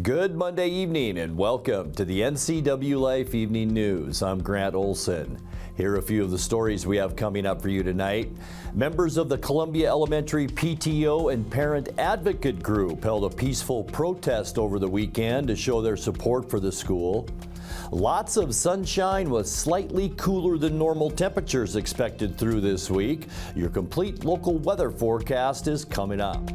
Good Monday evening and welcome to the NCWLIFE Evening News. I'm Grant Olson. Here are a few of the stories we have coming up for you tonight. Members of the Columbia Elementary PTO and Parent Advocate Group held a peaceful protest over the weekend to show their support for the school. Lots of sunshine with slightly cooler than normal temperatures expected through this week. Your complete local weather forecast is coming up.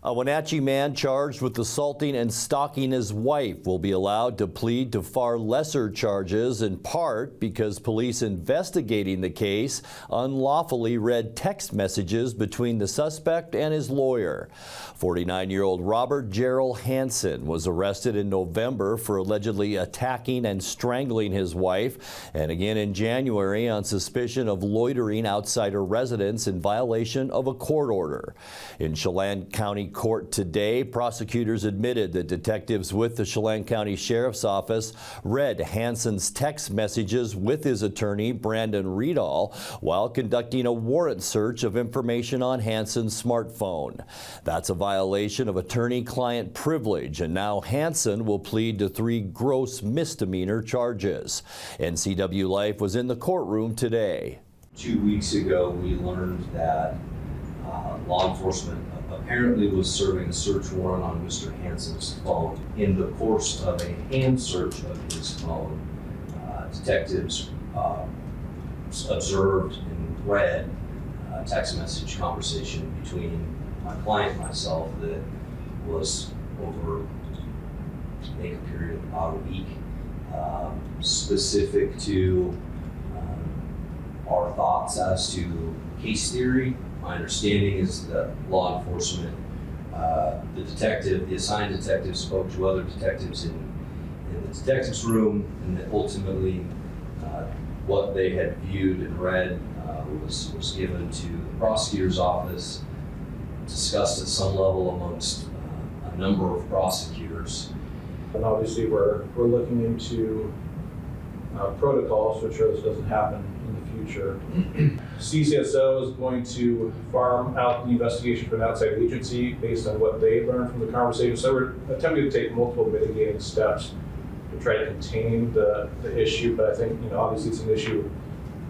A Wenatchee man charged with assaulting and stalking his wife will be allowed to plead to far lesser charges, in part because police investigating the case unlawfully read text messages between the suspect and his lawyer. 49-year-old Robert Gerald Hansen was arrested in November for allegedly attacking and strangling his wife, and again in January on suspicion of loitering outside her residence in violation of a court order. In Chelan County Court today, prosecutors admitted that detectives with the Chelan County Sheriff's Office read Hansen's text messages with his attorney, Brandon Riedall, while conducting a warrant search of information on Hansen's smartphone. That's a violation of attorney-client privilege, and now Hansen will plead to 3 gross misdemeanor charges. NCWLIFE was in the courtroom today. 2 weeks ago, we learned that law enforcement apparently was serving a search warrant on Mr. Hansen's phone. In the course of a hand search of his phone, detectives observed and read a text message conversation between my client and myself that was over, I think, a period of about a week, specific to our thoughts as to case theory. My understanding is that law enforcement, the assigned detective spoke to other detectives in the detective's room, and that ultimately what they had viewed and read was given to the prosecutor's office, discussed at some level amongst a number of prosecutors. And obviously we're looking into protocols to ensure this doesn't happen in the future. CCSO is going to farm out the investigation to an outside agency based on what they learned from the conversation. So we're attempting to take multiple mitigating steps to try to contain the issue, but I think, obviously it's an issue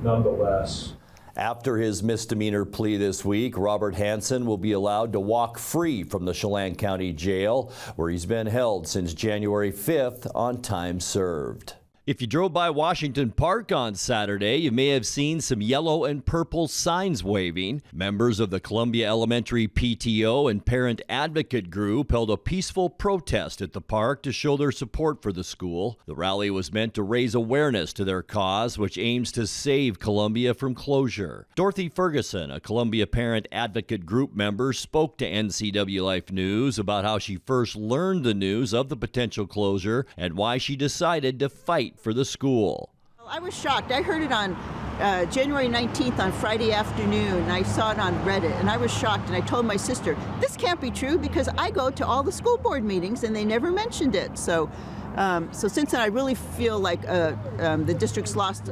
nonetheless. After his misdemeanor plea this week, Robert Hansen will be allowed to walk free from the Chelan County Jail, where he's been held since January 5th on time served. If you drove by Washington Park on Saturday, you may have seen some yellow and purple signs waving. Members of the Columbia Elementary PTO and Parent Advocate Group held a peaceful protest at the park to show their support for the school. The rally was meant to raise awareness to their cause, which aims to save Columbia from closure. Dorothy Ferguson, a Columbia Parent Advocate Group member, spoke to NCWLIFE News about how she first learned the news of the potential closure and why she decided to fight for the school. I was shocked. I heard it on January 19th on Friday afternoon. I saw it on Reddit and I was shocked, and I told my sister, this can't be true because I go to all the school board meetings and they never mentioned it. So since then I really feel like the district's lost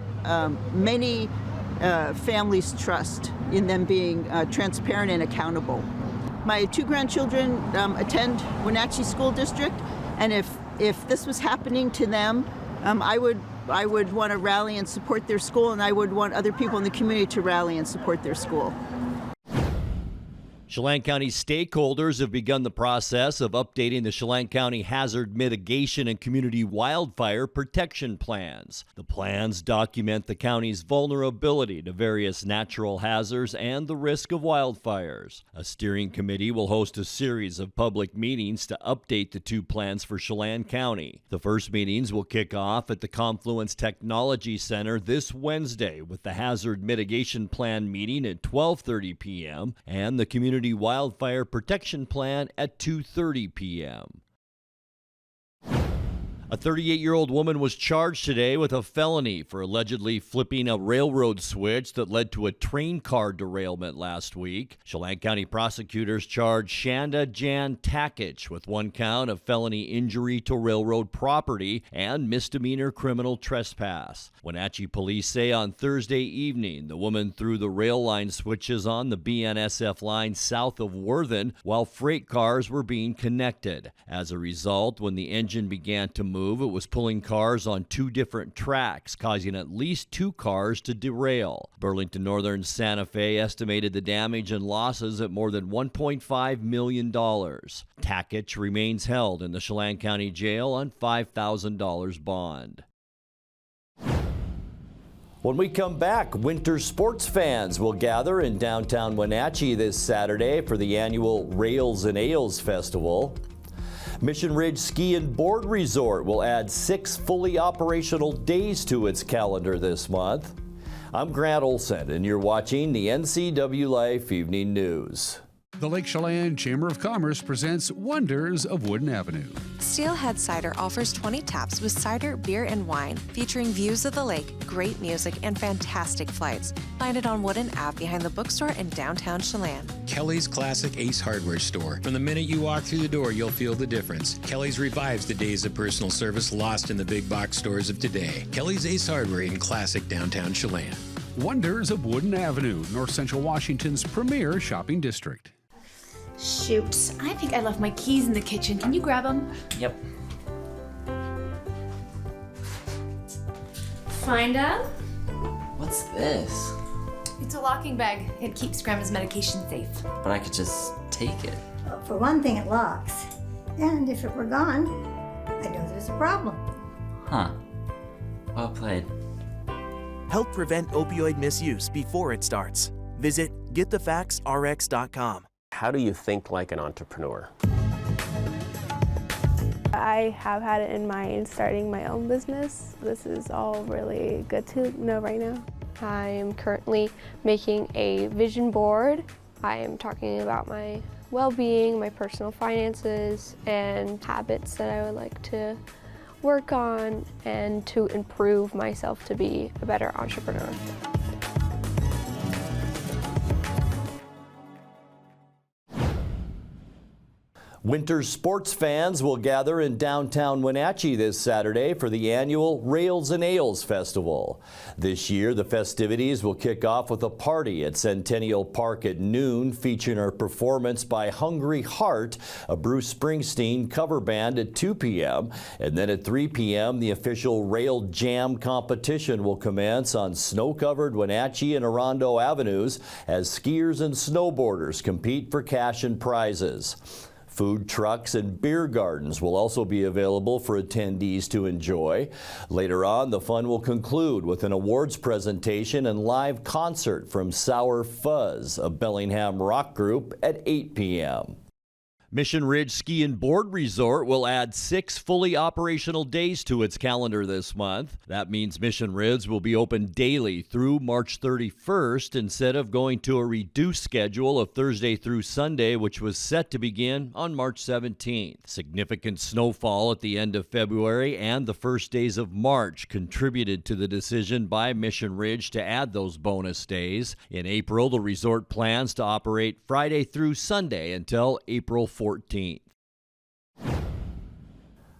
many families' trust in them being transparent and accountable. My 2 grandchildren attend Wenatchee School District, and if this was happening to them, I would want to rally and support their school, and I would want other people in the community to rally and support their school. Chelan County stakeholders have begun the process of updating the Chelan County Hazard Mitigation and Community Wildfire Protection Plans. The plans document the county's vulnerability to various natural hazards and the risk of wildfires. A steering committee will host a series of public meetings to update the 2 plans for Chelan County. The first meetings will kick off at the Confluence Technology Center this Wednesday with the Hazard Mitigation Plan meeting at 12:30 p.m. and the Community Wildfire Protection Plan at 2:30 p.m. A 38-year-old woman was charged today with a felony for allegedly flipping a railroad switch that led to a train car derailment last week. Chelan County prosecutors charged Shanda Jan Takich with one count of felony injury to railroad property and misdemeanor criminal trespass. Wenatchee police say on Thursday evening, the woman threw the rail line switches on the BNSF line south of Worthen while freight cars were being connected. As a result, when the engine began to move, it was pulling cars on two different tracks, causing at least two cars to derail. Burlington Northern Santa Fe estimated the damage and losses at more than $1.5 million. Takich remains held in the Chelan County Jail on $5,000 bond. When we come back, winter sports fans will gather in downtown Wenatchee this Saturday for the annual Rails and Ales Festival. Mission Ridge Ski and Board Resort will add 6 fully operational days to its calendar this month. I'm Grant Olson, and you're watching the NCWLIFE Evening News. The Lake Chelan Chamber of Commerce presents Wonders of Wooden Avenue. Steelhead Cider offers 20 taps with cider, beer, and wine, featuring views of the lake, great music, and fantastic flights. Find it on Wooden Ave behind the bookstore in downtown Chelan. Kelly's Classic Ace Hardware Store. From the minute you walk through the door, you'll feel the difference. Kelly's revives the days of personal service lost in the big box stores of today. Kelly's Ace Hardware in classic downtown Chelan. Wonders of Wooden Avenue, North Central Washington's premier shopping district. Shoot, I think I left my keys in the kitchen. Can you grab them? Yep. Find them? What's this? It's a locking bag. It keeps Grandma's medication safe. But I could just take it. Well, for one thing, it locks. And if it were gone, I know there's a problem. Huh. Well played. Help prevent opioid misuse before it starts. Visit getthefactsrx.com. How do you think like an entrepreneur? I have had it in mind starting my own business. This is all really good to know right now. I am currently making a vision board. I am talking about my well-being, my personal finances, and habits that I would like to work on and to improve myself to be a better entrepreneur. Winter sports fans will gather in downtown Wenatchee this Saturday for the annual Rails and Ales Festival. This year, the festivities will kick off with a party at Centennial Park at noon, featuring a performance by Hungry Heart, a Bruce Springsteen cover band, at 2 p.m. And then at 3 p.m., the official Rail Jam competition will commence on snow-covered Wenatchee and Orondo Avenues as skiers and snowboarders compete for cash and prizes. Food trucks and beer gardens will also be available for attendees to enjoy. Later on, the fun will conclude with an awards presentation and live concert from Sour Fuzz, a Bellingham rock group, at 8 p.m. Mission Ridge Ski and Board Resort will add 6 fully operational days to its calendar this month. That means Mission Ridge will be open daily through March 31st instead of going to a reduced schedule of Thursday through Sunday, which was set to begin on March 17th. Significant snowfall at the end of February and the first days of March contributed to the decision by Mission Ridge to add those bonus days. In April, the resort plans to operate Friday through Sunday until April 14th.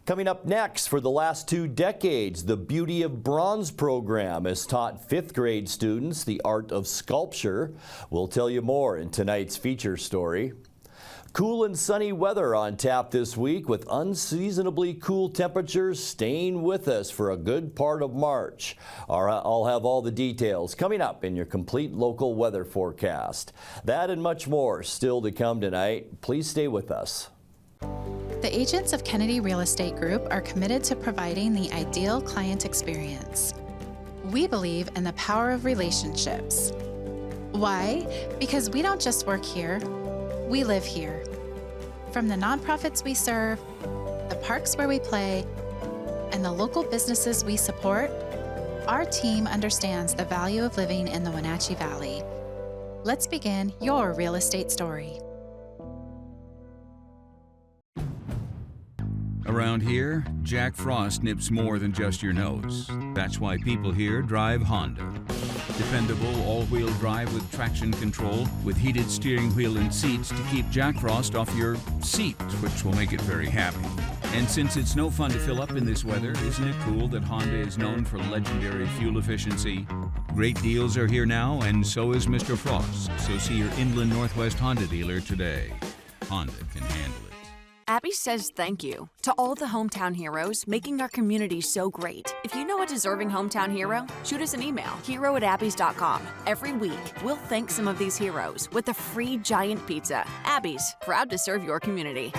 Coming up next, for the last 2 decades, the Beauty of Bronze program has taught 5th grade students the art of sculpture. We'll tell you more in tonight's feature story. Cool and sunny weather on tap this week, with unseasonably cool temperatures staying with us for a good part of March. I'll have all the details coming up in your complete local weather forecast. That and much more still to come tonight. Please stay with us. The agents of Kennedy Real Estate Group are committed to providing the ideal client experience. We believe in the power of relationships. Why? Because we don't just work here, we live here. From the nonprofits we serve, the parks where we play, and the local businesses we support, our team understands the value of living in the Wenatchee Valley. Let's begin your real estate story. Around here, Jack Frost nips more than just your nose. That's why people here drive Honda. Dependable all-wheel drive with traction control, with heated steering wheel and seats to keep Jack Frost off your seat, which will make it very happy. And since it's no fun to fill up in this weather, isn't it cool that Honda is known for legendary fuel efficiency? Great deals are here now, and so is Mr. Frost. So see your Inland Northwest Honda dealer today. Honda can handle it. Abby says thank you to all the hometown heroes making our community so great. If you know a deserving hometown hero, shoot us an email, hero@abbys.com. Every week, we'll thank some of these heroes with a free giant pizza. Abby's, proud to serve your community.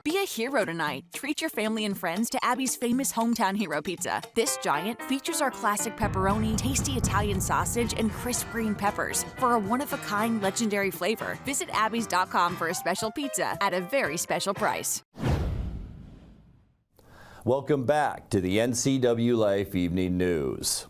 Be a hero tonight. Treat your family and friends to Abby's famous hometown hero pizza. This giant features our classic pepperoni, tasty Italian sausage, and crisp green peppers for a one-of-a-kind legendary flavor. Visit abbys.com for a special pizza at a very special price. Welcome back to the NCWLIFE Evening News.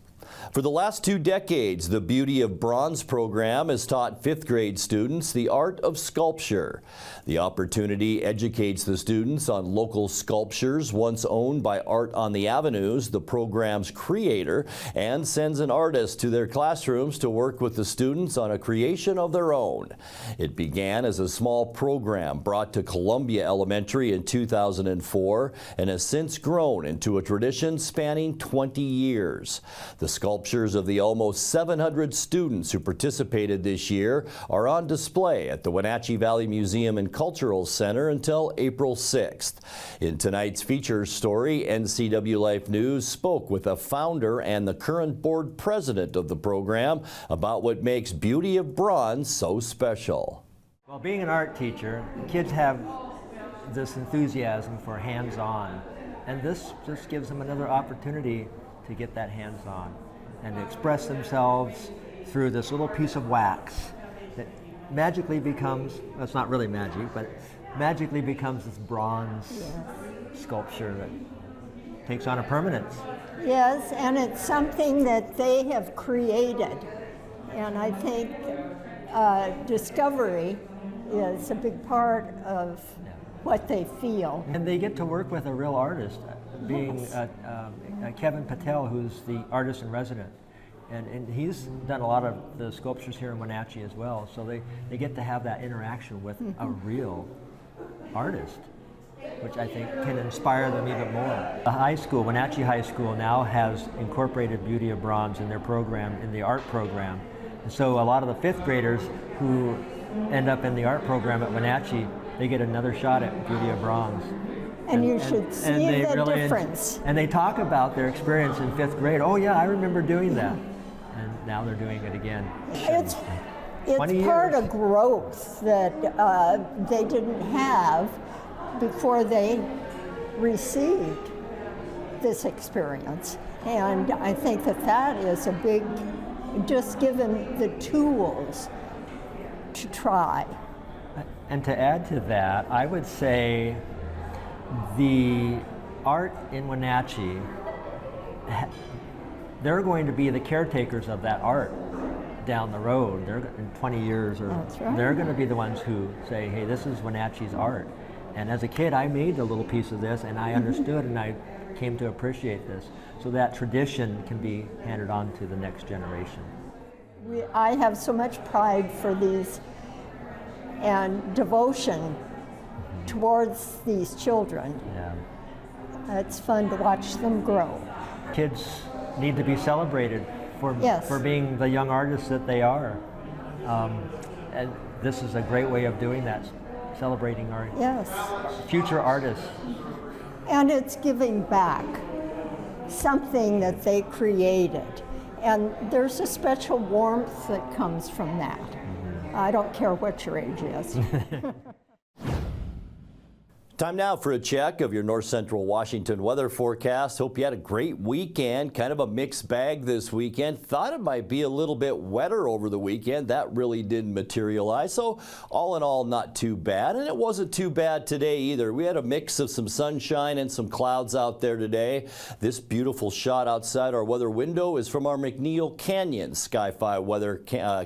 For the last 2 decades, the Beauty of Bronze program has taught 5th grade students the art of sculpture. The opportunity educates the students on local sculptures once owned by Art on the Avenues, the program's creator, and sends an artist to their classrooms to work with the students on a creation of their own. It began as a small program brought to Columbia Elementary in 2004 and has since grown into a tradition spanning 20 years. The sculptures of the almost 700 students who participated this year are on display at the Wenatchee Valley Museum and Cultural Center until April 6th. In tonight's feature story, NCWLIFE News spoke with a founder and the current board president of the program about what makes Beauty of Bronze so special. Well, being an art teacher, kids have this enthusiasm for hands-on, and this just gives them another opportunity to get that hands-on and to express themselves through this little piece of wax that magically becomes, well, it's not really magic, but magically becomes this bronze sculpture that takes on a permanence. Yes, and it's something that they have created. And I think discovery is a big part of what they feel. And they get to work with a real artist, being Kevin Patel, who's the artist in resident. And he's done a lot of the sculptures here in Wenatchee as well, so they get to have that interaction with a real artist, which I think can inspire them even more. The high school, Wenatchee High School, now has incorporated Beauty of Bronze in their program, in the art program. And so a lot of the 5th graders who end up in the art program at Wenatchee, they get another shot at Beauty of Bronze. And you should see the difference. And they talk about their experience in 5th grade. Oh yeah, I remember doing that. And now they're doing it again. It's part of growth that they didn't have before they received this experience. And I think that is a big, just given the tools to try. And to add to that, I would say the art in Wenatchee, they're going to be the caretakers of that art down the road. They're in 20 years, or they're going to be the ones who say, hey, this is Wenatchee's art. And as a kid, I made a little piece of this, and I understood, and I came to appreciate this. So that tradition can be handed on to the next generation. I have so much pride for these and devotion towards these children. Yeah. It's fun to watch them grow. Kids need to be celebrated for being the young artists that they are. And this is a great way of doing that, celebrating our future artists. And it's giving back something that they created. And there's a special warmth that comes from that. I don't care what your age is. Time now for a check of your North Central Washington weather forecast. Hope you had a great weekend. Kind of a mixed bag this weekend. Thought it might be a little bit wetter over the weekend. That really didn't materialize. So all in all, not too bad. And it wasn't too bad today either. We had a mix of some sunshine and some clouds out there today. This beautiful shot outside our weather window is from our McNeil Canyon Sky-Fi weather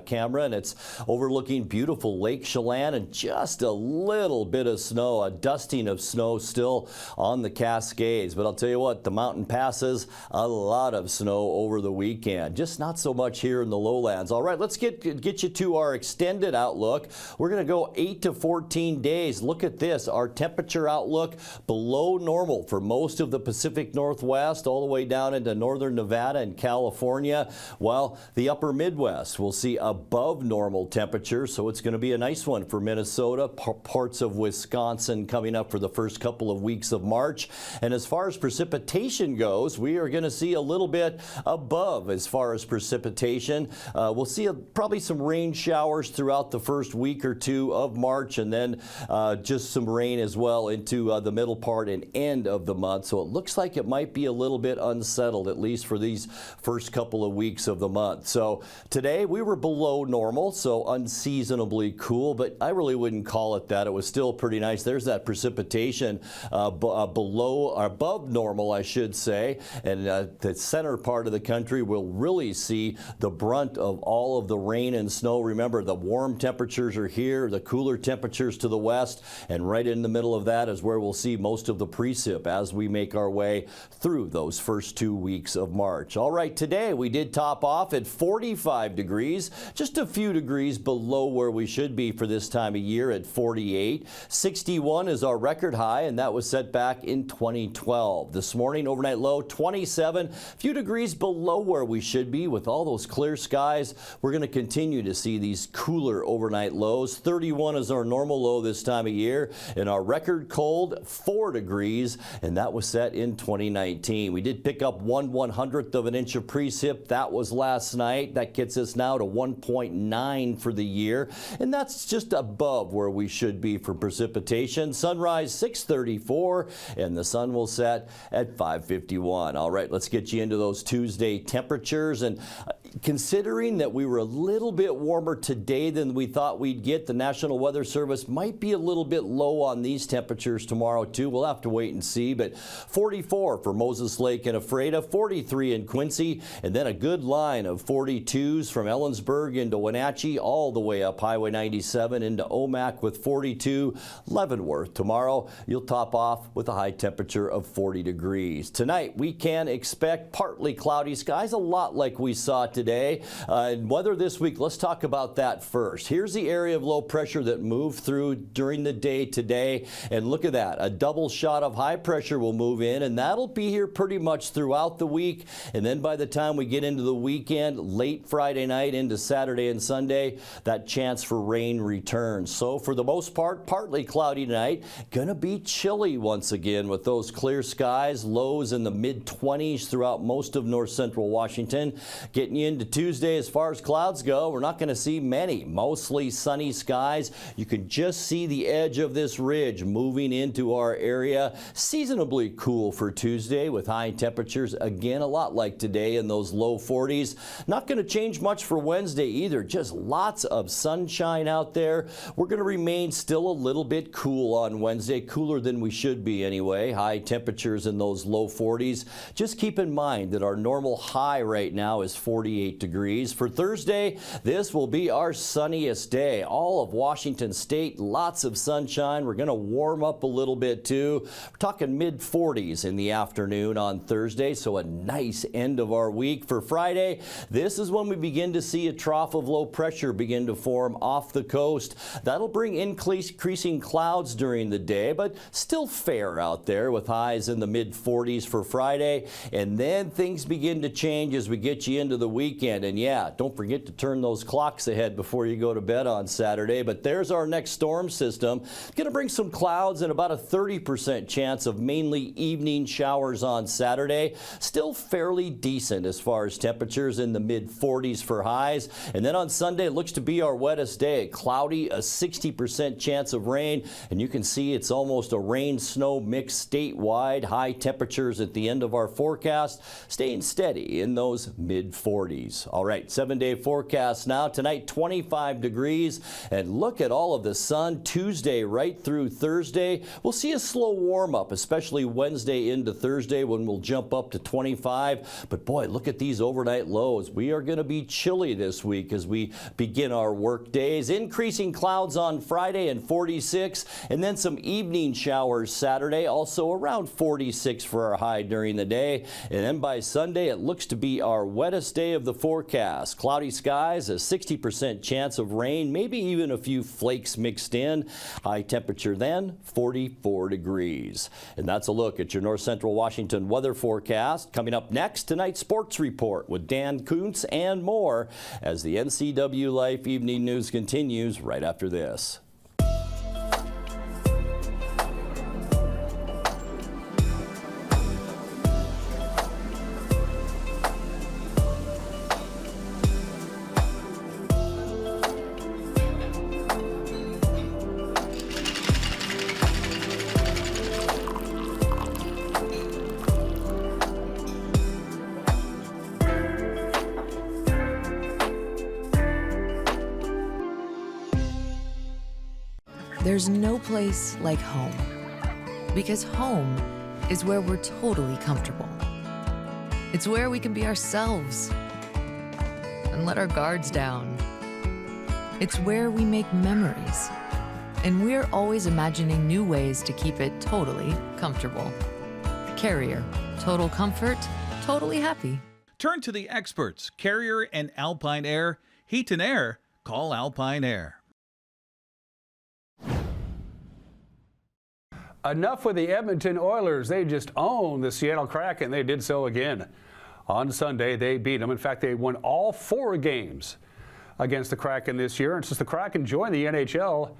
camera, and it's overlooking beautiful Lake Chelan and just a little bit of snow, a dusty blessing of snow still on the Cascades. But I'll tell you what, the mountain passes, a lot of snow over the weekend. Just not so much here in the lowlands. All right, let's get you to our extended outlook. We're going to go 8 to 14 days. Look at this. Our temperature outlook below normal for most of the Pacific Northwest, all the way down into northern Nevada and California, while the upper Midwest will see above normal temperatures. So it's going to be a nice one for Minnesota, parts of Wisconsin coming up for the first couple of weeks of March. And as far as precipitation goes, we are going to see a little bit above as far as precipitation. We'll see probably some rain showers throughout the first week or two of March, and then just some rain as well into the middle part and end of the month. So it looks like it might be a little bit unsettled, at least for these first couple of weeks of the month. So today we were below normal, so unseasonably cool, but I really wouldn't call it that. It was still pretty nice. There's that precipitation above normal, I should say, and the center part of the country will really see the brunt of all of the rain and snow. Remember, the warm temperatures are here, the cooler temperatures to the west, and right in the middle of that is where we'll see most of the precip as we make our way through those first 2 weeks of March. All right, today we did top off at 45 degrees, just a few degrees below where we should be for this time of year at 48. 61 is our record high, and that was set back in 2012. This morning, overnight low 27, a few degrees below where we should be with all those clear skies. We're going to continue to see these cooler overnight lows. 31 is our normal low this time of year, and our record cold 4 degrees, and that was set in 2019. We did pick up 1/100th of an inch of precip. That was last night. That gets us now to 1.9 for the year, and that's just above where we should be for precipitation. Sunrise 6:34, and the sun will set at 5:51. All right, let's get you into those Tuesday temperatures. And considering that we were a little bit warmer today than we thought we'd get, the National Weather Service might be a little bit low on these temperatures tomorrow too. We'll have to wait and see, but 44 for Moses Lake and Ephrata, 43 in Quincy, and then a good line of 42s from Ellensburg into Wenatchee, all the way up Highway 97 into Omak with 42. Leavenworth tomorrow, you'll top off with a high temperature of 40 degrees. Tonight, we can expect partly cloudy skies, a lot like we saw today. And weather this week, let's talk about that first. Here's the area of low pressure that moved through during the day today, and look at that. A double shot of high pressure will move in, and that'll be here pretty much throughout the week. And then by the time we get into the weekend, late Friday night into Saturday and Sunday, that chance for rain returns. So for the most part, partly cloudy tonight. Gonna be chilly once again with those clear skies, lows in the mid-20s throughout most of north central Washington. Getting you into Tuesday, as far as clouds go, we're not going to see many. Mostly sunny skies. You can just see the edge of this ridge moving into our area. Seasonably cool for Tuesday with high temperatures, again, a lot like today in those low 40s. Not going to change much for Wednesday either. Just lots of sunshine out there. We're going to remain still a little bit cool on Wednesday, cooler than we should be anyway. High temperatures in those low 40s. Just keep in mind that our normal high right now is 48 degrees. For Thursday, this will be our sunniest day. All of Washington State, lots of sunshine. We're going to warm up a little bit too. We're talking mid-40s in the afternoon on Thursday, so a nice end of our week. For Friday, this is when we begin to see a trough of low pressure begin to form off the coast. That'll bring increasing clouds during the day, but still fair out there with highs in the mid-40s for Friday. And then things begin to change as we get you into the weekend. And yeah, don't forget to turn those clocks ahead before you go to bed on Saturday. But there's our next storm system. Going to bring some clouds and about a 30% chance of mainly evening showers on Saturday. Still fairly decent as far as temperatures in the mid-40s for highs. And then on Sunday, it looks to be our wettest day. Cloudy, a 60% chance of rain. And you can see it's almost a rain-snow mix statewide. High temperatures at the end of our forecast staying steady in those mid-40s. 40s. All right, 7-day forecast now. Tonight, 25 degrees. And look at all of the sun Tuesday right through Thursday. We'll see a slow warm up, especially Wednesday into Thursday when we'll jump up to 25. But boy, look at these overnight lows. We are going to be chilly this week as we begin our work days. Increasing clouds on Friday and 46, and then some evening showers Saturday, also around 46 for our high during the day. And then by Sunday, it looks to be our wettest day of the forecast. Cloudy skies, a 60% chance of rain, maybe even a few flakes mixed in. High temperature then, 44 degrees. And that's a look at your North Central Washington weather forecast. Coming up next, tonight's sports report with Dan Kuntz and more as the NCWLIFE Evening News continues right after this. There's no place like home, because home is where we're totally comfortable. It's where we can be ourselves and let our guards down. It's where we make memories, and we're always imagining new ways to keep it totally comfortable. Carrier, total comfort, totally happy. Turn to the experts, Carrier and Alpine Air. Heat and air, call Alpine Air. Enough with the Edmonton Oilers. They just own the Seattle Kraken. They did so again. On Sunday, they beat them. In fact, they won all 4 games against the Kraken this year. And since the Kraken joined the NHL,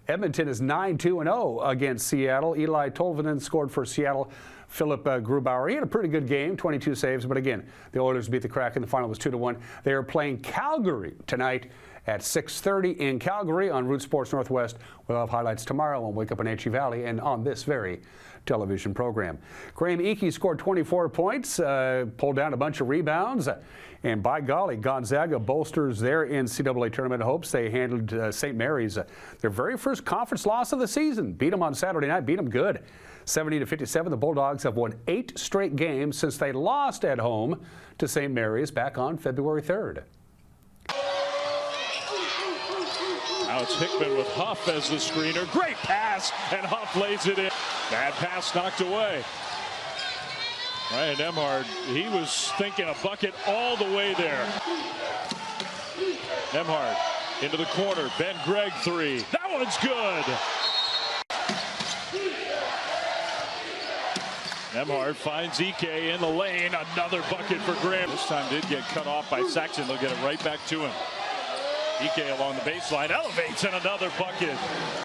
Edmonton is 9-2-0 against Seattle. Eli Tolvanen scored for Seattle. Philip Grubauer, he had a pretty good game, 22 saves. But again, the Oilers beat the Kraken. The final was 2-1. They are playing Calgary tonight at 6:30 in Calgary on Root Sports Northwest. We'll have highlights tomorrow on Wake Up in Wenatchee Valley and on this very television program. Graham Eakey scored 24 points, pulled down a bunch of rebounds, and by golly, Gonzaga bolsters their NCAA tournament hopes. They handled St. Mary's, their very first conference loss of the season. Beat them on Saturday night, beat them good. 70-57, the Bulldogs have won 8 straight games since they lost at home to St. Mary's back on February 3rd. Now it's Hickman with Huff as the screener. Great pass, and Huff lays it in. Bad pass knocked away. Ryan Nembhard, he was thinking a bucket all the way there. Nembhard into the corner. Ben Gregg 3. That one's good. Nembhard finds Ike in the lane. Another bucket for Graham. This time did get cut off by Sexton. They'll get it right back to him. Ike along the baseline elevates and another bucket.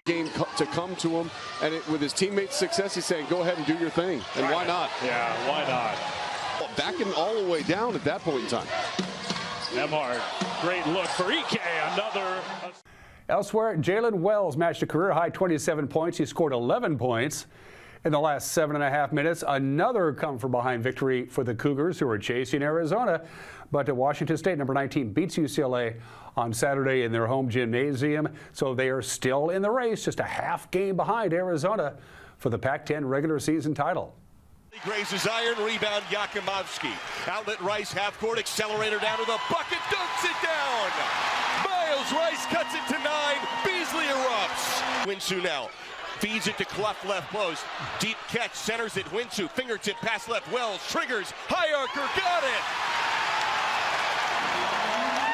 Game to come to him, and with his teammates' success, he's saying, "Go ahead and do your thing." And why not? Yeah, why not? Backing all the way down at that point in time. Nembhard, great look for Ike. Another. Elsewhere, Jalen Wells matched a career-high 27 points. He scored 11 points in the last 7.5 minutes. Another come-from-behind victory for the Cougars, who are chasing Arizona. But Washington State, number 19, beats UCLA on Saturday in their home gymnasium. So they are still in the race, just a half game behind Arizona for the Pac-10 regular season title. He grazes iron, rebound Yakimovsky. Outlet Rice, half court, accelerator down to the bucket, dunks it down. Miles Rice cuts it to 9. Beasley erupts. Winsu now feeds it to Clough left post. Deep catch, centers it. Winsu, fingertip pass left. Wells triggers. High-archer, got it.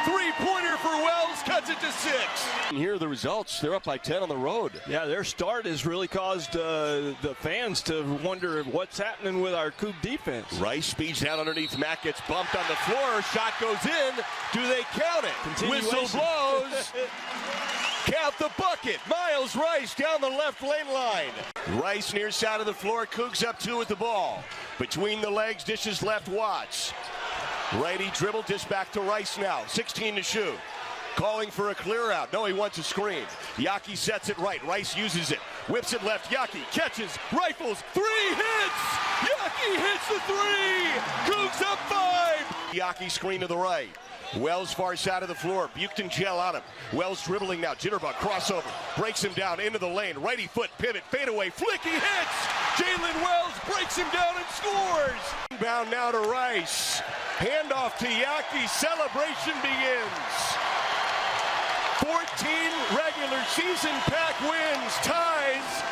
Three-pointer for Wells, cuts it to 6. And here are the results. They're up by 10 on the road. Yeah, their start has really caused the fans to wonder what's happening with our Coug defense. Rice speeds down underneath Mack, gets bumped on the floor. Shot goes in. Do they count it? Whistle blows. Count the bucket. Miles Rice down the left lane line. Rice near side of the floor. Cougs up 2 with the ball. Between the legs, dishes left Watts. Righty dribble, dish back to Rice now. 16 to shoot. Calling for a clear out. No, he wants a screen. Yaki sets it right. Rice uses it. Whips it left. Yaki catches, rifles, 3 hits! Yaki hits the 3! Cougs up 5! Yaki screen to the right. Wells far side of the floor. Buchton gel on him. Wells dribbling now. Jitterbug crossover. Breaks him down into the lane. Righty foot pivot. Fadeaway. Flick. He hits. Jalen Wells breaks him down and scores. Inbound now to Rice. Handoff to Yaki. Celebration begins. 14 regular season pack wins. Ties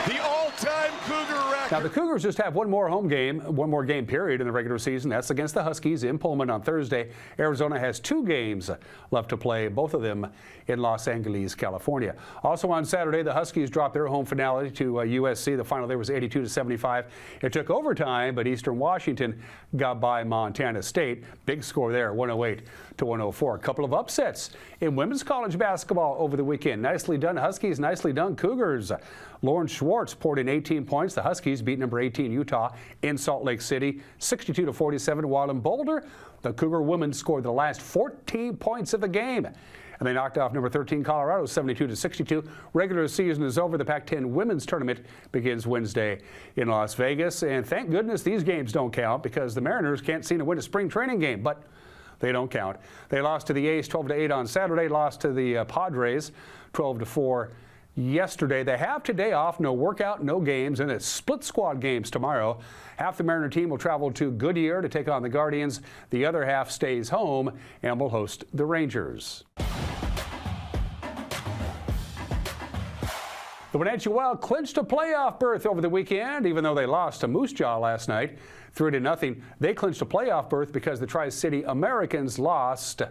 the all-time Cougar record. Now, the Cougars just have one more game period in the regular season. That's against the Huskies in Pullman on Thursday. Arizona has 2 games left to play, both of them in Los Angeles, California. Also on Saturday, the Huskies dropped their home finale to USC. The final there was 82-75. It took overtime, but Eastern Washington got by Montana State. Big score there, 108-104. A couple of upsets in women's college basketball over the weekend. Nicely done Huskies, nicely done Cougars. Lauren Schwartz poured in 18 points. The Huskies beat number 18 Utah in Salt Lake City 62-47, while in Boulder, the Cougar women scored the last 14 points of the game. And they knocked off number 13 Colorado 72-62. Regular season is over. The Pac-10 women's tournament begins Wednesday in Las Vegas. And thank goodness these games don't count, because the Mariners can't seem to win a spring training game. But they don't count. They lost to the A's 12-8 on Saturday, lost to the Padres 12-4 yesterday. They have today off, no workout, no games, and it's split squad games tomorrow. Half the Mariner team will travel to Goodyear to take on the Guardians. The other half stays home and will host the Rangers. The Wenatchee Wild clinched a playoff berth over the weekend, even though they lost to Moose Jaw last night, 3-0. They clinched a playoff berth because the Tri-City Americans lost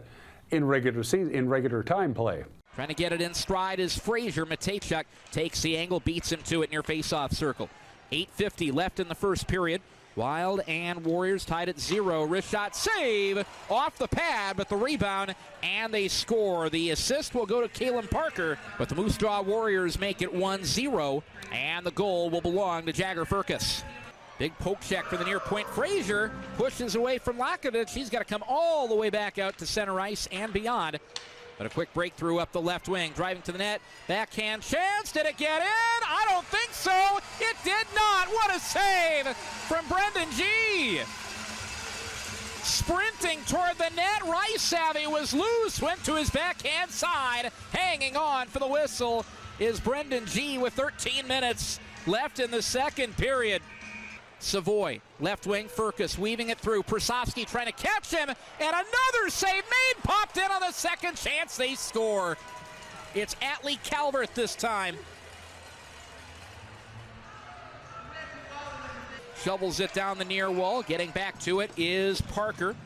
in regular time play. Trying to get it in stride is Frazier. Matejchuk takes the angle, beats him to it near face-off circle. 8:50 left in the first period. Wild and Warriors tied at 0. Wrist shot save off the pad, but the rebound, and they score. The assist will go to Kalen Parker, but the Moose Jaw Warriors make it 1-0, and the goal will belong to Jagger Firkus. Big poke check for the near point. Frazier pushes away from Lakovic. He's got to come all the way back out to center ice and beyond. But a quick breakthrough up the left wing, driving to the net, backhand chance, did it get in? I don't think so, it did not. What a save from Brendan G. Sprinting toward the net, Rice Savvy was loose, went to his backhand side, hanging on for the whistle is Brendan G with 13 minutes left in the second period. Savoy, left wing, Firkus weaving it through. Persofsky trying to catch him, and another save made, popped in on the second chance. They score. It's Atlee Calvert this time. Shovels it down the near wall. Getting back to it is Parker.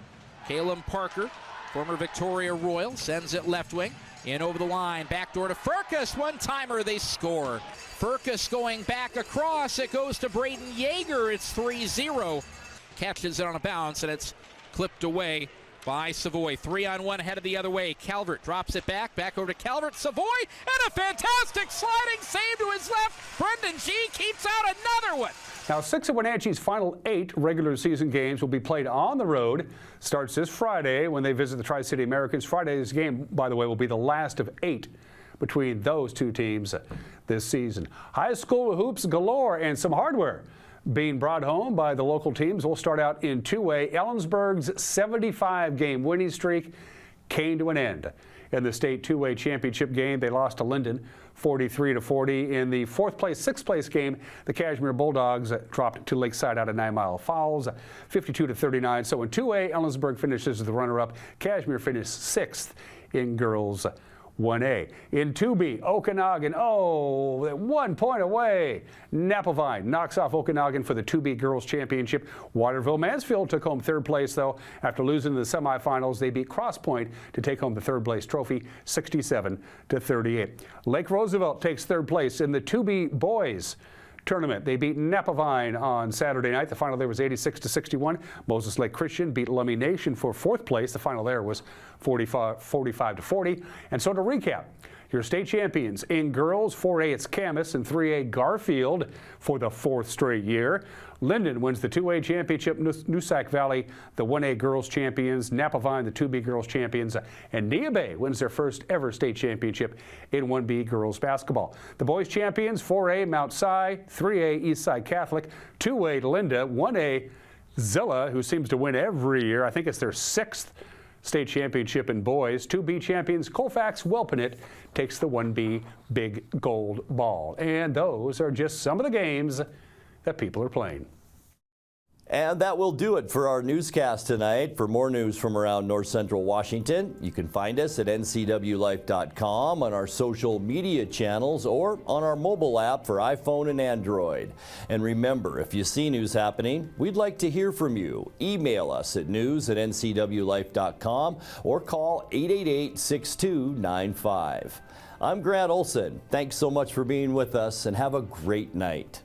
Kalen Parker, former Victoria Royal, sends it left wing. In over the line, backdoor to Firkus. One-timer, they score. Firkus going back across. It goes to Braden Yeager. It's 3-0. Catches it on a bounce, and it's clipped away by Savoy. 3-on-1 headed the other way. Calvert drops it back over to Calvert. Savoy, and a fantastic sliding save to his left. Brendan G keeps out another one. Now, 6 of Wenatchee's final 8 regular season games will be played on the road. Starts this Friday when they visit the Tri-City Americans. Friday's game, by the way, will be the last of 8 between those two teams this season. High school hoops galore and some hardware being brought home by the local teams. We'll start out in 2A. Ellensburg's 75-game winning streak came to an end. In the state 2A championship game, they lost to Linden 43-40. In the 6th place game, the Cashmere Bulldogs dropped to Lakeside out of 9 Mile Falls 52-39. So in 2A, Ellensburg finishes as the runner-up. Cashmere finished 6th in girls 1A. In 2B, Okanagan, 1 point away. Napavine knocks off Okanagan for the 2B Girls Championship. Waterville-Mansfield took home 3rd place, though. After losing in the semifinals, they beat Cross Point to take home the 3rd place trophy, 67-38. Lake Roosevelt takes 3rd place in the 2B Boys tournament. They beat Napavine on Saturday night. The final there was 86-61. Moses Lake Christian beat Lummi Nation for 4th place. The final there was 45-40. And so to recap, your state champions in girls 4A, it's Camas, and 3A Garfield for the 4th straight year. Linden wins the 2A championship, Noosac Valley the 1A girls champions, Napavine the 2B girls champions, and Neobay wins their first ever state championship in 1B girls basketball. The boys champions 4A Mount Si, 3A Eastside Catholic, 2A Linda, 1A Zilla, who seems to win every year. I think it's their 6th State championship in boys. 2B champions Colfax Welpinit takes the 1B Big Gold Ball. And those are just some of the games that people are playing. And that will do it for our newscast tonight. For more news from around North Central Washington, you can find us at ncwlife.com, on our social media channels, or on our mobile app for iPhone and Android. And remember, if you see news happening, we'd like to hear from you. Email us at news@ncwlife.com or call 888-6295. I'm Grant Olson. Thanks so much for being with us, and have a great night.